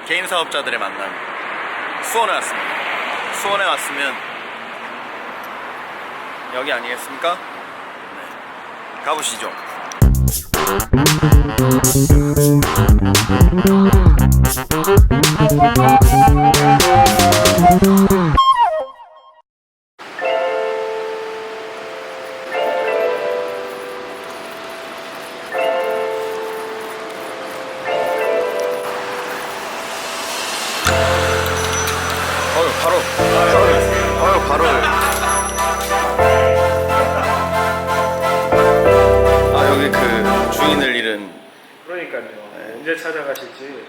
개인 사업자들의 만남 수원에 왔습니다. 수원에 왔으면 여기 아니겠습니까? 네. 가보시죠. 바로 여기 그 주인을 잃은. 그러니까요. 네. 언제 찾아가실지.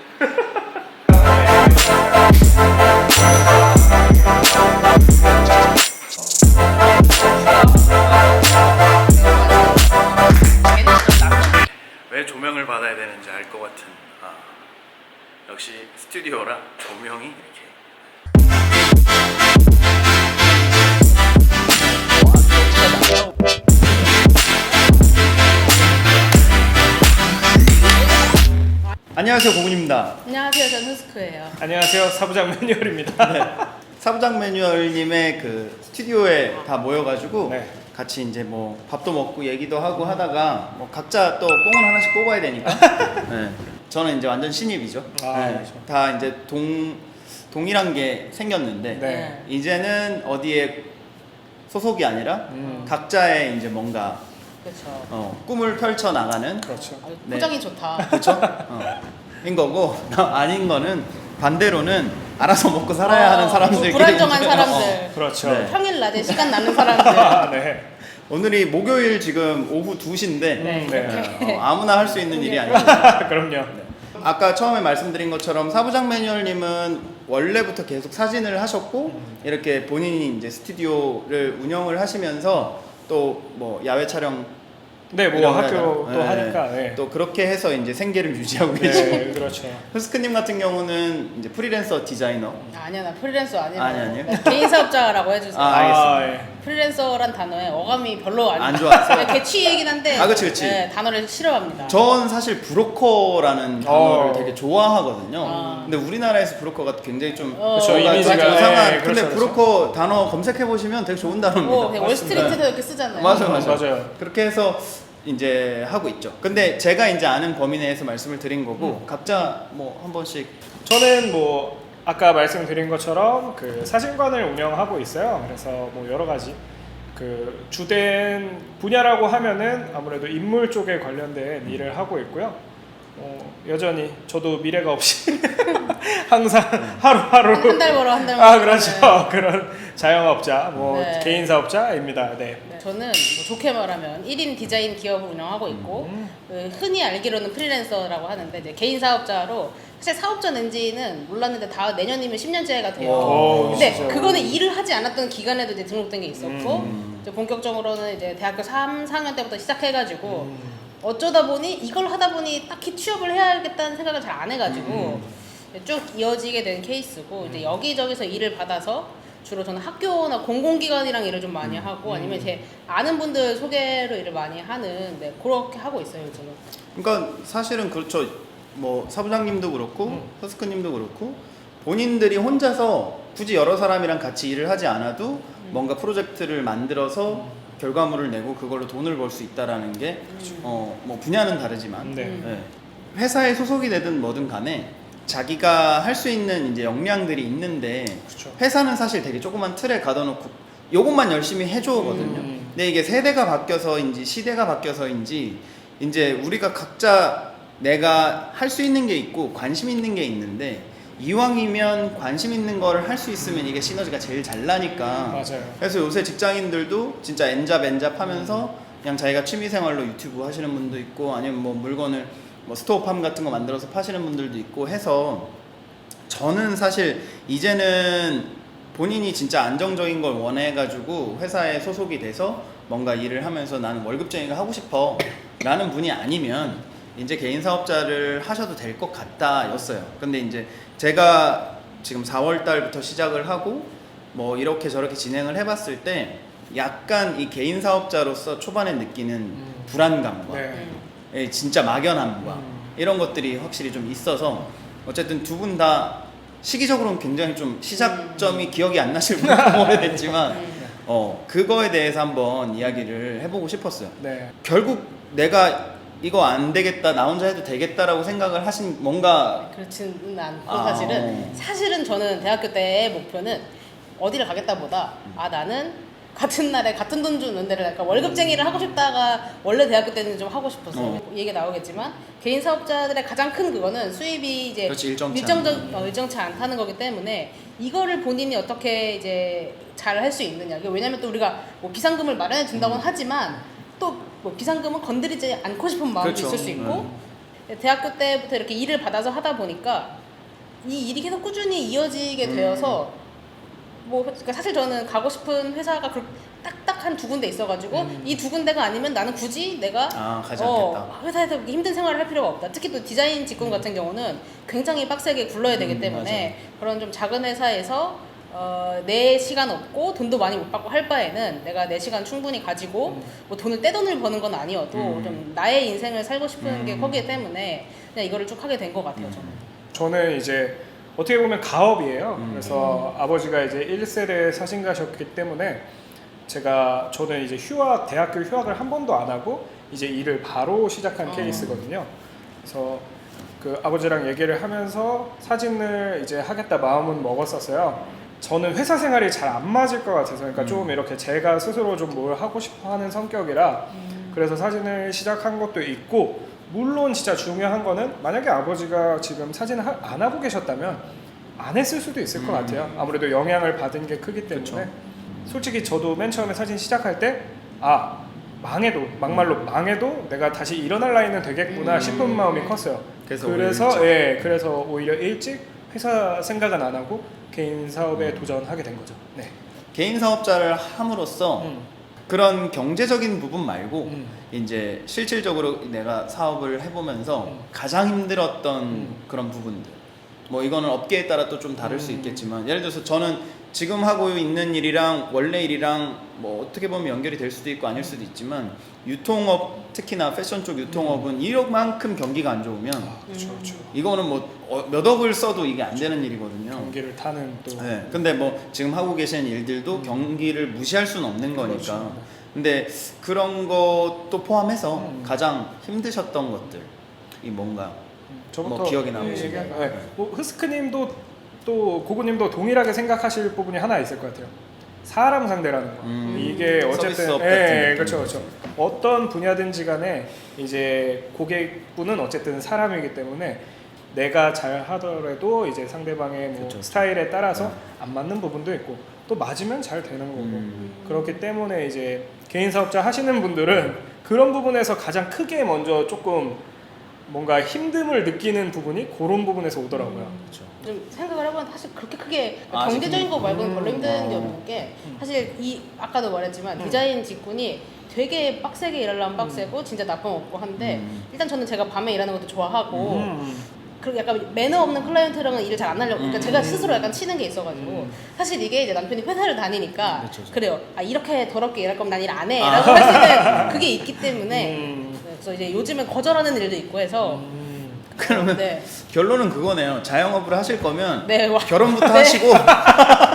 왜 조명을 받아야 되는지 알 것 같은. 역시 스튜디오라 조명이 이렇게. 안녕하세요, 고군입니다. 안녕하세요, 저는 스크예요. 안녕하세요, 사부장 매뉴얼입니다. 네. 사부장 매뉴얼님의 그 스튜디오에 다 모여가지고 네. 같이 이제 뭐 밥도 먹고 얘기도 하고 하다가 뭐 각자 또 뽕을 하나씩 뽑아야 되니까. 네. 저는 이제 완전 신입이죠. 네. 그렇죠. 다 이제 동일한 게 생겼는데 네. 이제는 어디에 소속이 아니라 각자의 이제 뭔가 그렇죠. 꿈을 펼쳐 나가는. 그렇죠. 네. 포장이 좋다. 그렇죠? 인 거고 아닌 거는 반대로는 알아서 먹고 살아야 하는 사람들끼리 불안정한 이제, 사람들. 그렇죠. 네. 평일 낮에 시간 나는 사람들. 아, 네. 오늘이 목요일 지금 오후 2시인데 네. 아무나 할 수 있는 일이 아닙니다. 그럼요. 아까 처음에 말씀드린 것처럼 사부장 매뉴얼님은 원래부터 계속 사진을 하셨고 이렇게 본인이 이제 스튜디오를 운영을 하시면서 또 뭐 야외 촬영 네, 뭐 이런 거 학교 하잖아요. 또 네. 하니까. 네. 또 그렇게 해서 이제 생계를 유지하고 계시고 네, 그렇죠. 후스크님 같은 경우는 이제 프리랜서 디자이너. 아니야, 나 프리랜서 아니야. 아니요. 개인 사업자라고 해주세요. 알겠습니다. 예. 프리랜서란 단어에 어감이 별로 안 좋아하세요? 개취이긴 한데. 그치. 네, 단어를 싫어합니다. 전 사실 브로커라는 단어를 되게 좋아하거든요. 아. 근데 우리나라에서 브로커가 굉장히 좀 그렇죠, 뭔가 이미지가, 좀 이상한. 예, 근데 그렇죠, 브로커 단어 검색해 보시면 되게 좋은 단어입니다. 그냥 월스트리트에서 이렇게 쓰잖아요. 맞아요. 그렇게 해서 이제 하고 있죠. 근데 제가 이제 아는 범위 내에서 말씀을 드린 거고 각자 뭐 한 번씩. 저는 뭐 아까 말씀드린 것처럼 그 사진관을 운영하고 있어요. 그래서 뭐 여러 가지 그 주된 분야라고 하면은 아무래도 인물 쪽에 관련된 일을 하고 있고요. 여전히 저도 미래가 없이 항상 하루하루 한 달 벌어, 한 달 아, 그렇죠. 그런 자영업자, 뭐 네. 개인 사업자입니다. 네. 네, 저는 뭐 좋게 말하면 1인 디자인 기업을 운영하고 있고 그 흔히 알기로는 프리랜서라고 하는데 이제 개인 사업자로 사실 사업 전 엔지는 몰랐는데 다 내년이면 10년째가 돼요. 오, 근데 진짜. 그거는 일을 하지 않았던 기간에도 이제 등록된 게 있었고 이제 본격적으로는 이제 대학교 3, 4학년 때부터 시작해가지고 어쩌다 보니 이걸 하다 보니 딱히 취업을 해야겠다는 생각을 잘 안 해가지고 쭉 이어지게 된 케이스고 이제 여기저기서 일을 받아서 주로 저는 학교나 공공기관이랑 일을 좀 많이 하고 아니면 제 아는 분들 소개로 일을 많이 하는 그렇게 하고 있어요 요즘은. 그러니까 사실은 그렇죠. 뭐 사부장님도 그렇고 허스크님도 그렇고 본인들이 혼자서 굳이 여러 사람이랑 같이 일을 하지 않아도 뭔가 프로젝트를 만들어서 결과물을 내고 그걸로 돈을 벌 수 있다라는 게 뭐 분야는 다르지만 네. 네. 회사에 소속이 되든 뭐든 간에 자기가 할 수 있는 이제 역량들이 있는데 그렇죠. 회사는 사실 되게 조그만 틀에 가둬놓고 요것만 열심히 해줘거든요. 근데 이게 세대가 바뀌어서인지 시대가 바뀌어서인지 이제 우리가 각자 내가 할 수 있는 게 있고 관심 있는 게 있는데 이왕이면 관심 있는 거를 할 수 있으면 이게 시너지가 제일 잘 나니까. 맞아요. 그래서 요새 직장인들도 진짜 엔잡 하면서 그냥 자기가 취미생활로 유튜브 하시는 분도 있고 아니면 뭐 물건을 뭐 스토어팜 같은 거 만들어서 파시는 분들도 있고 해서 저는 사실 이제는 본인이 진짜 안정적인 걸 원해가지고 회사에 소속이 돼서 뭔가 일을 하면서 나는 월급쟁이가 하고 싶어 라는 분이 아니면 이제 개인 사업자를 하셔도 될 것 같다 였어요. 근데 이제 제가 지금 4월 달부터 시작을 하고 뭐 이렇게 저렇게 진행을 해봤을 때 약간 이 개인 사업자로서 초반에 느끼는 불안감과 네. 진짜 막연함과 이런 것들이 확실히 좀 있어서 어쨌든 두 분 다 시기적으로는 굉장히 좀 시작점이 기억이 안 나실 분도 오래됐지만 그거에 대해서 한번 이야기를 해보고 싶었어요. 네. 결국 내가 이거 안 되겠다, 나 혼자 해도 되겠다라고 생각을 하신 뭔가 그렇지는 않고 아. 사실은 저는 대학교 때의 목표는 어디를 가겠다보다 나는 같은 날에 같은 돈 주는 데를 약간 월급쟁이를 하고 싶다가 원래 대학교 때는 좀 하고 싶었어요. 얘기가 나오겠지만 개인 사업자들의 가장 큰 그거는 수입이 이제 그렇지, 일정치 않다는 거기 때문에 이거를 본인이 어떻게 이제 잘 할 수 있느냐. 왜냐면 또 우리가 뭐 비상금을 마련해 준다고는 하지만 또 뭐 비상금은 건드리지 않고 싶은 마음도 그렇죠. 있을 수 있고 대학교 때부터 이렇게 일을 받아서 하다 보니까 이 일이 계속 꾸준히 이어지게 되어서 뭐 그러니까 사실 저는 가고 싶은 회사가 딱딱 한 2군데 있어가지고 이 2군데가 아니면 나는 굳이 내가 가지 않겠다. 회사에서 그렇게 힘든 생활을 할 필요가 없다. 특히 또 디자인 직군 같은 경우는 굉장히 빡세게 굴러야 되기 때문에 그런 좀 작은 회사에서 내 시간 없고 돈도 많이 못 받고 할 바에는 내가 내 시간 충분히 가지고 뭐 돈을 떼돈을 버는 건 아니어도 좀 나의 인생을 살고 싶은 게 거기 때문에 그냥 이거를 쭉 하게 된 것 같아요. 저는 이제 어떻게 보면 가업이에요. 그래서 아버지가 이제 1세대 사신가셨기 때문에 저는 이제 대학교 휴학을 한 번도 안 하고 이제 일을 바로 시작한 케이스거든요. 그래서 그 아버지랑 얘기를 하면서 사진을 이제 하겠다 마음은 먹었었어요. 저는 회사 생활이 잘 안 맞을 것 같아서 그러니까 좀 이렇게 제가 스스로 좀 뭘 하고 싶어 하는 성격이라 그래서 사진을 시작한 것도 있고 물론 진짜 중요한 거는 만약에 아버지가 지금 사진을 안 하고 계셨다면 안 했을 수도 있을 것 같아요. 아무래도 영향을 받은 게 크기 때문에 그쵸. 솔직히 저도 맨 처음에 사진 시작할 때 막말로 망해도 내가 다시 일어날 나이는 되겠구나 싶은 마음이 컸어요. 그래서 오히려 일찍 회사 생각은 안 하고 개인 사업에 도전하게 된 거죠. 네. 개인 사업자를 함으로써 그런 경제적인 부분 말고 이제 실질적으로 내가 사업을 해보면서 가장 힘들었던 그런 부분들 뭐 이거는 업계에 따라 또 좀 다를 수 있겠지만 예를 들어서 저는 지금 하고 있는 일이랑 원래 일이랑 뭐 어떻게 보면 연결이 될 수도 있고 아닐 수도 있지만 유통업 특히나 패션 쪽 유통업은 이만큼 경기가 안 좋으면 그렇죠. 이거는 뭐 몇 억을 써도 이게 안 되는 일이거든요. 경기를 타는 또. 네. 근데 뭐 지금 하고 계신 일들도 경기를 무시할 수는 없는 거니까. 그렇죠. 근데 그런 것도 포함해서 가장 힘드셨던 것들이 뭔가 저부터 뭐 기억에 남으시는 얘기할까요? 네. 뭐 흐스크님도 또 고구님도 동일하게 생각하실 부분이 하나 있을 것 같아요. 사람 상대라는 거. 이게 어쨌든 서비스업 같은 그렇죠. 어떤 분야든지 간에 이제 고객분은 어쨌든 사람이기 때문에 내가 잘 하더라도 이제 상대방의 뭐 그쵸. 스타일에 따라서 안 맞는 부분도 있고 또 맞으면 잘 되는 거고 그렇기 때문에 이제 개인 사업자 하시는 분들은 그런 부분에서 가장 크게 먼저 조금 뭔가 힘듦을 느끼는 부분이 그런 부분에서 오더라고요. 좀 생각을 해보면 사실 그렇게 크게 아, 경제적인 거 말고는 별로 힘든 게 어. 없는 게 사실 아까도 말했지만 디자인 직군이 되게 빡세게 일하려면 빡세고 진짜 나쁨 없고 한데 일단 저는 제가 밤에 일하는 것도 좋아하고 그리고 약간 매너 없는 클라이언트랑은 일을 잘 안 하려고 그러니까 제가 스스로 약간 치는 게 있어가지고 사실 이게 이제 남편이 회사를 다니니까 그렇죠. 그래요. 이렇게 더럽게 일할 거면 난 일 안 해 라고 할 수 있는 그게 있기 때문에 그래서 이제 요즘엔 거절하는 일도 있고 해서 그러면 네. 결론은 그거네요. 자영업을 하실 거면 네, 결혼부터 네. 하시고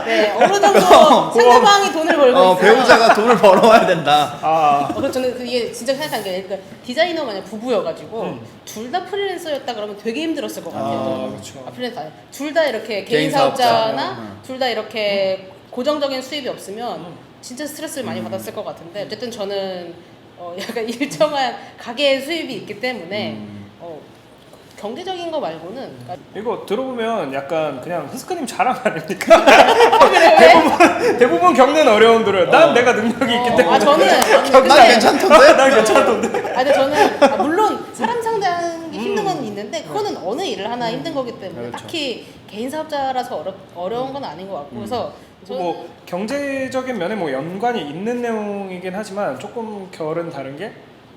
네, 어느 정도 상대방이 돈을 벌고 있어요. 배우자가 돈을 벌어와야 된다. 그래서 저는 이게 진짜 생각한 게 그러니까 디자이너 만약 부부여가지고 둘 다 프리랜서였다 그러면 되게 힘들었을 것 같아요. 그렇죠. 프리랜서 둘 다 이렇게 개인 개인 사업자. 사업자나 둘 다 이렇게 고정적인 수입이 없으면 진짜 스트레스를 많이 받았을 것 같은데 어쨌든 저는 약간 일정한 가게 수입이 있기 때문에 경제적인 거 말고는 그러니까 이거 들어보면 약간 그냥 흐스크님 자랑 아닙니까? 대부분 겪는 어려움들은 난 내가 능력이 있기 때문에 저는 난 괜찮던데? 난 괜찮던데? 근데 저는 물론 사람 상대하는 게 힘든 건 있는데 그거는 어느 일을 하나 힘든 거기 때문에 그렇죠. 딱히 개인 사업자라서 어려운 건 아닌 것 같고 그래서 뭐 경제적인 면에 뭐 연관이 있는 내용이긴 하지만 조금 결은 다른 게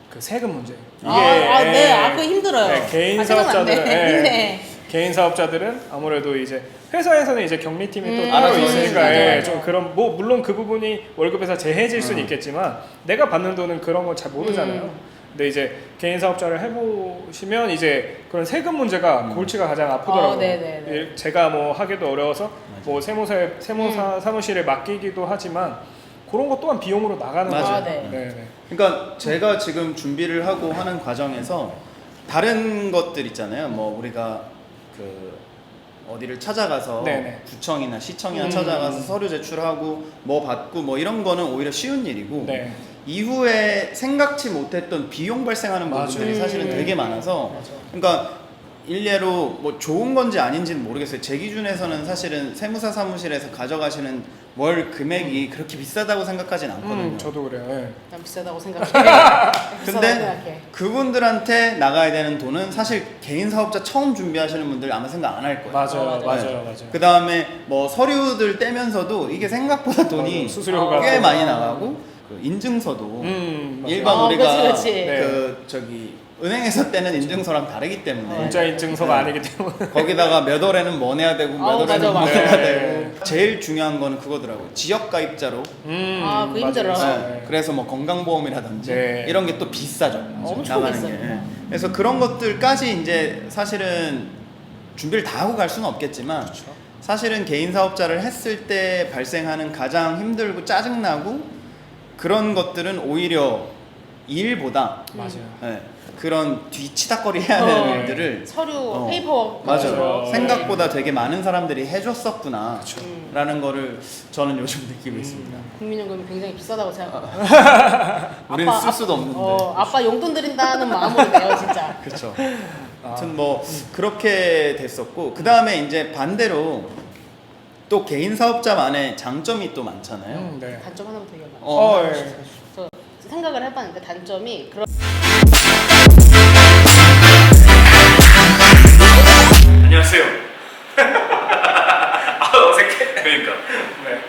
그 세금 문제. 이게 그거 힘들어요. 네, 개인 세금 안 사업자들은 내. 힘내. 개인 사업자들은 아무래도 이제 회사에서는 이제 경리팀이 또 따로 알아서 있으니까 맞아요. 좀 그런 뭐 물론 그 부분이 월급에서 제해질 수는 있겠지만 내가 받는 돈은 그런 건 잘 모르잖아요. 근데 이제 개인 사업자를 해보시면 이제 그런 세금 문제가 골치가 가장 아프더라고요. 네네네. 예, 제가 뭐 하기도 어려워서 뭐 세무사 사무실에 맡기기도 하지만 그런 것 또한 비용으로 나가는 맞아요. 거죠. 아, 네. 네네. 그러니까 제가 지금 준비를 하고 하는 과정에서 다른 것들 있잖아요. 뭐 우리가 그 어디를 찾아가서 네네. 구청이나 시청이나 음. 찾아가서 서류 제출하고 뭐 받고 뭐 이런 거는 오히려 쉬운 일이고 네. 이후에 생각지 못했던 비용 발생하는 맞아요. 부분들이 사실은 되게 많아서 맞아. 그러니까 일례로 뭐 좋은 건지 아닌지는 모르겠어요. 제 기준에서는 사실은 세무사 사무실에서 가져가시는 월 금액이 그렇게 비싸다고 생각하진 않거든요. 저도 그래요. 예. 난 비싸다고 생각해. 비싸다고 근데 생각해. 그분들한테 나가야 되는 돈은 사실 개인 사업자 처음 준비하시는 분들 아마 생각 안 할 거예요. 맞아요, 맞아요. 맞아요. 그 다음에 뭐 서류들 떼면서도 이게 생각보다 돈이 맞아요. 수수료가 꽤 또- 많이 나가고 그 인증서도 맞아요. 일반 아, 우리가 그치, 그치. 그 저기 은행에서 떼는 인증서랑 다르기 때문에 문자 인증서가 네. 아니기 때문에 거기다가 몇 월에는 뭐 내야 되고 몇 아우, 월에는 맞아, 뭐 맞아. 내야 네. 되고 제일 중요한 거는 그거더라고요. 지역 가입자로 아, 그거 힘들어. 맞아요. 네. 그래서 뭐 건강보험이라든지 네. 이런 게 또 비싸죠. 엄청 나가는 비싸요. 게. 예. 그래서 그런 것들까지 이제 사실은 준비를 다 하고 갈 수는 없겠지만 그렇죠. 사실은 개인 사업자를 했을 때 발생하는 가장 힘들고 짜증나고 그런 것들은 오히려 일보다 맞아요. 예, 그런 뒤치다거리 해야 되는 어. 일들을 서류, 페이퍼워크. 맞아요. 맞아요. 생각보다 되게 많은 사람들이 해줬었구나 음. 라는 거를 저는 요즘 느끼고 있습니다. 국민연금이 굉장히 비싸다고 생각해요. 우리는 쓸 수도 없는데. 아빠 용돈 드린다는 마음으로 내요, 진짜. 그렇죠. 아무튼 뭐 그렇게 됐었고 그 다음에 이제 반대로 또 개인 사업자만의 장점이 또 많잖아요. 네. 단점 하나부터 얘기해봐. 예. 저 생각을 해봤는데 단점이 그런. 안녕하세요. 아 어색해. 그러니까. 네.